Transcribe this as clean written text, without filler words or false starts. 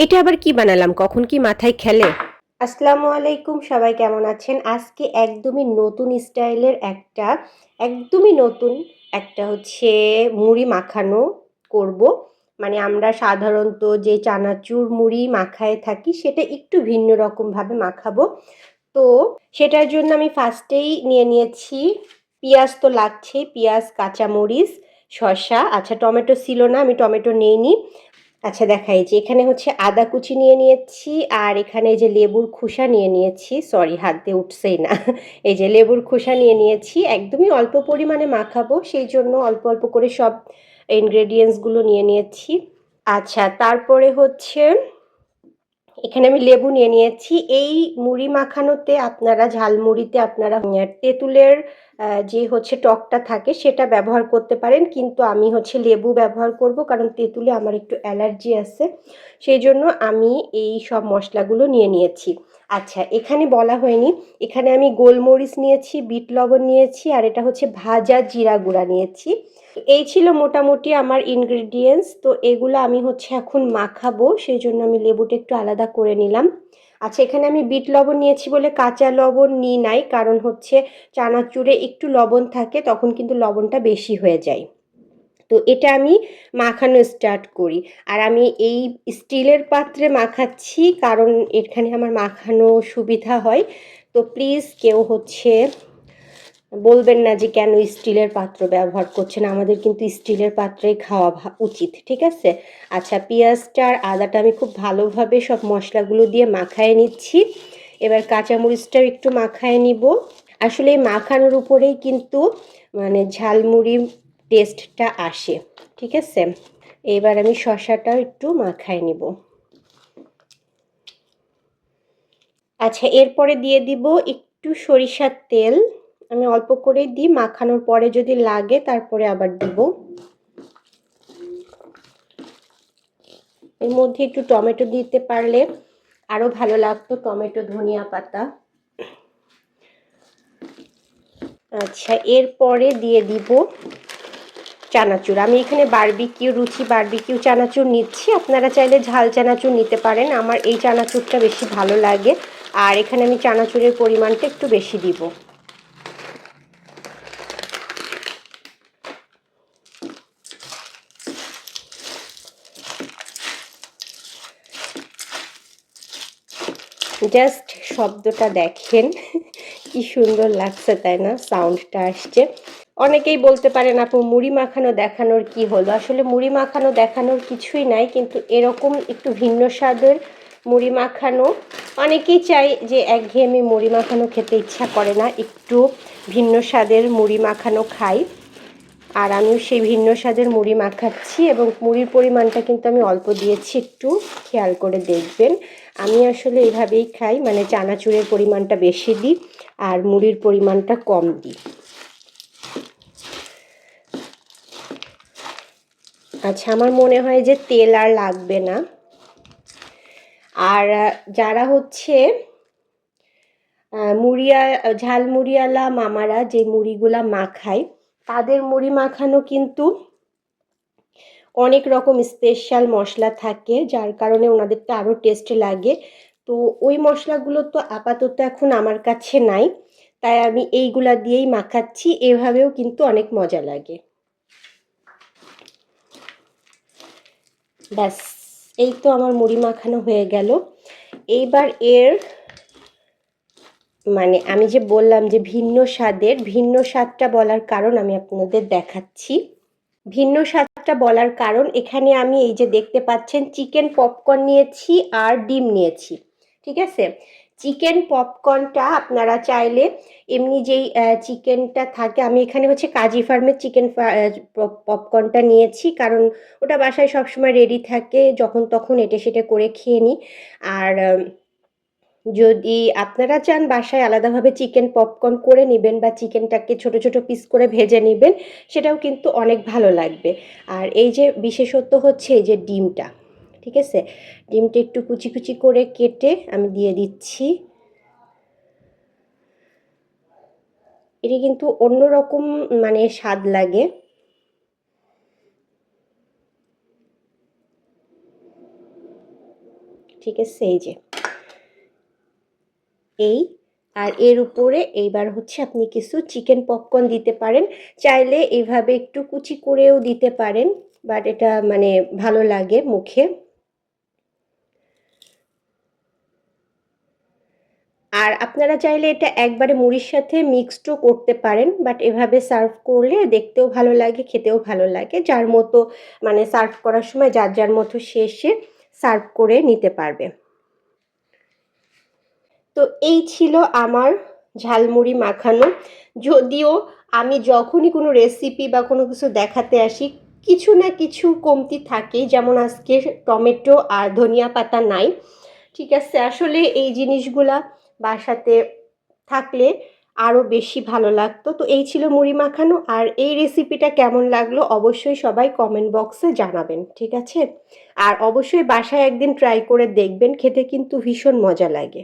এটা আবার কি বানালাম, কখন কি মাথায় খেলে। আসসালামু আলাইকুম, সবাই কেমন আছেন? আজকে একদমই নতুন স্টাইলের একদমই নতুন একটা হচ্ছে মুড়ি মাখানো করব। মানে আমরা সাধারণত যে চানাচুর মুড়ি মাখায় থাকি সেটা একটু ভিন্ন রকমভাবে মাখাবো। তো সেটার জন্য আমি ফার্স্টেই নিয়ে নিয়েছি পেঁয়াজ, তো লাগছেই, পেঁয়াজ, কাঁচামরিচ, শসা। আচ্ছা, টমেটো ছিল না, আমি টমেটো নেইনি। আচ্ছা, দেখাই যে এখানে হচ্ছে আদা কুচি নিয়ে নিয়েছি, আর এখানে এই যে লেবুর খোসা নিয়ে নিয়েছি, সরি হাত দিয়ে উঠছেই না এই যে লেবুর খোসা নিয়ে নিয়েছি, একদমই অল্প পরিমাণে মাখাবো সেই জন্য অল্প অল্প করে সব ইনগ্রেডিয়েন্টসগুলো নিয়ে নিয়েছি। আচ্ছা, তারপরে হচ্ছে এখানে আমি লেবু নিয়ে নিয়েছি। এই মুড়ি মাখানোতে আপনারা, ঝালমুড়িতে আপনারা তেঁতুলের যে হচ্ছে টকটা থাকে সেটা ব্যবহার করতে পারেন, কিন্তু আমি হচ্ছে লেবু ব্যবহার করব, কারণ তেঁতুলে আমার একটু অ্যালার্জি আছে, সেই জন্য আমি এই সব মশলাগুলো নিয়ে নিয়েছি। আচ্ছা, এখানে বলা হয়নি, এখানে আমি গোলমরিচ নিয়েছি, বিট লবণ নিয়েছি, আর এটা হচ্ছে ভাজা জিরা গুঁড়া নিয়েছি। এই ছিল মোটামুটি আমার ইনগ্রিডিয়েন্টস। তো এগুলো আমি হচ্ছে এখন মাখাবো, সেই জন্য আমি লেবুটা একটু আলাদা করে নিলাম। আচ্ছা, এখানে আমি বিট লবণ নিয়েছি বলে কাঁচা লবণ নিই নাই, কারণ হচ্ছে চানাচুরে একটু লবণ থাকে, তখন কিন্তু লবণটা বেশি হয়ে যায়। তো এটা আমি মাখানো স্টার্ট করি। আর আমি এই স্টিলের পাত্রে মাখাচ্ছি, কারণ এখানে আমার মাখানো সুবিধা হয়। তো প্লিজ কেউ হচ্ছে বলবেন না যে কেন স্টিলের পাত্র ব্যবহার করছেন, আমাদের কিন্তু স্টিলের পাত্রেই খাওয়া উচিত, ঠিক আছে? আচ্ছা, পেঁয়াজটা আর আদাটা আমি খুব ভালোভাবে সব মশলাগুলো দিয়ে মাখায় নিচ্ছি। এবার কাঁচামরিচটাও একটু মাখায় নিব। আসলে এই মাখানোর উপরেই কিন্তু মানে ঝালমুড়ি টেস্টটা আসে, ঠিক আছে? এবার আমি শসাটাও একটু মাখায় নিব। আচ্ছা, এরপরে দিয়ে দিব একটু সরিষার তেল। আমি অল্প করেই দিই, মাখানোর পরে যদি লাগে তারপরে আবার দিব। এর মধ্যে একটু টমেটো দিতে পারলে আরো ভালো লাগতো, টমেটো, ধনিয়া পাতা। আচ্ছা, এরপরে দিয়ে দিব চানাচুর। আমি এখানে বারবিকিউ চানাচুর নিচ্ছি, আপনারা চাইলে ঝাল চানাচুর নিতে পারেন, আমার এই চানাচুরটা বেশি ভালো লাগে। আর এখানে আমি চানাচুরের পরিমাণটা একটু বেশি দিব। জাস্ট শব্দটা দেখেন কি সুন্দর লাগছে, তাই না? সাউন্ডটা আসছে। অনেকেই বলতে পারেন আপু, মুড়ি মাখানো দেখানোর কি হলো? আসলে মুড়ি মাখানো দেখানোর কিছুই নাই, কিন্তু এরকম একটু ভিন্ন স্বাদের মুড়ি মাখানো, অনেকেই চাই যে একঘেয়েমি মুড়ি মাখানো খেতে ইচ্ছা করে না, একটু ভিন্ন স্বাদের মুড়ি মাখানো খাই। আর আমিও সেই ভিন্ন স্বাদের মুড়ি মাখাচ্ছি, এবং মুড়ির পরিমাণটা কিন্তু আমি অল্প দিয়েছি, একটু খেয়াল করে দেখবেন। আমি আসলে এইভাবেই খাই, মানে চানাচুরের পরিমাণটা বেশি দিই আর মুড়ির পরিমাণটা কম দিই। আচ্ছা, আমার মনে হয় যে তেল আর লাগবে না। আর যারা হচ্ছে ঝালমুড়িওয়ালা মামারা যে মুড়িগুলা মাখায়, তাদের মুড়ি মাখানো কিন্তু অনেক রকম স্পেশাল মশলা থাকে, যার কারণে ওনাদেরটা আরও টেস্ট লাগে। তো ওই মশলাগুলো তো আপাতত এখন আমার কাছে নাই, তাই আমি এইগুলা দিয়েই মাখাচ্ছি, এভাবেও কিন্তু অনেক মজা লাগে। ব্যাস, এই তো আমার মুড়ি মাখানো হয়ে গেল। এইবার এর মানে আমি যে বললাম যে ভিন্ন স্বাদটা বলার কারণ আমি আপনাদের দেখাচ্ছি। ভিন্ন স্বাদটা বলার কারণ, এখানে আমি এই যে দেখতে পাচ্ছেন চিকেন পপকর্ন নিয়েছি আর ডিম নিয়েছি, ঠিক আছে? চিকেন পপকর্নটা আপনারা চাইলে এমনি যেই চিকেনটা থাকে, আমি এখানে হচ্ছে কাজী ফার্মের চিকেন পপকর্নটা নিয়েছি, কারণ ওটা বাসায় সবসময় রেডি থাকে, যখন তখন এটে সেটে করে খেয়ে নিই। আর যদি আপনারা চান বাসায় আলাদাভাবে চিকেন পপকর্ন করে নেবেন, বা চিকেনটাকে ছোট ছোট পিস করে ভেজে নেবেন, সেটাও কিন্তু অনেক ভালো লাগবে। আর এই যে বিশেষত্ব হচ্ছে এই যে ডিমটা, ঠিক আছে? ডিমটা একটু কুচি কুচি করে কেটে আমি দিয়ে দিচ্ছি। এটা কিন্তু অন্যরকম মানে স্বাদ লাগে। ঠিক আছে, এই যে এই। আর এর উপরে এইবার হচ্ছে আপনি কিছু চিকেন পপকর্ন দিতে পারেন, চাইলে এইভাবে একটু কুচি করেও দিতে পারেন, বাট এটা মানে ভালো লাগে মুখে। আর আপনারা চাইলে এটা একবারে মুড়ির সাথে মিক্সডও করতে পারেন, বাট এভাবে সার্ভ করলে দেখতেও ভালো লাগে, খেতেও ভালো লাগে। যার মতো মানে সার্ভ করার সময় যার মতো সে সার্ভ করে নিতে পারবে। তো এই ছিল আমার ঝালমুড়ি মাখানো। যদিও আমি যখনই কোনো রেসিপি বা কোনো কিছু দেখাতে আসি, কিছু না কিছু কমতি থাকেই, যেমন আজকে টমেটো আর ধনিয়া পাতা নাই। ঠিক আছে, আসলে এই জিনিসগুলা বাসাতে থাকলে আরও বেশি ভালো লাগতো। তো এই ছিল মুড়ি মাখানো, আর এই রেসিপিটা কেমন লাগলো অবশ্যই সবাই কমেন্ট বক্সে জানাবেন, ঠিক আছে? আর অবশ্যই বাসায় একদিন ট্রাই করে দেখবেন, খেতে কিন্তু ভীষণ মজা লাগে।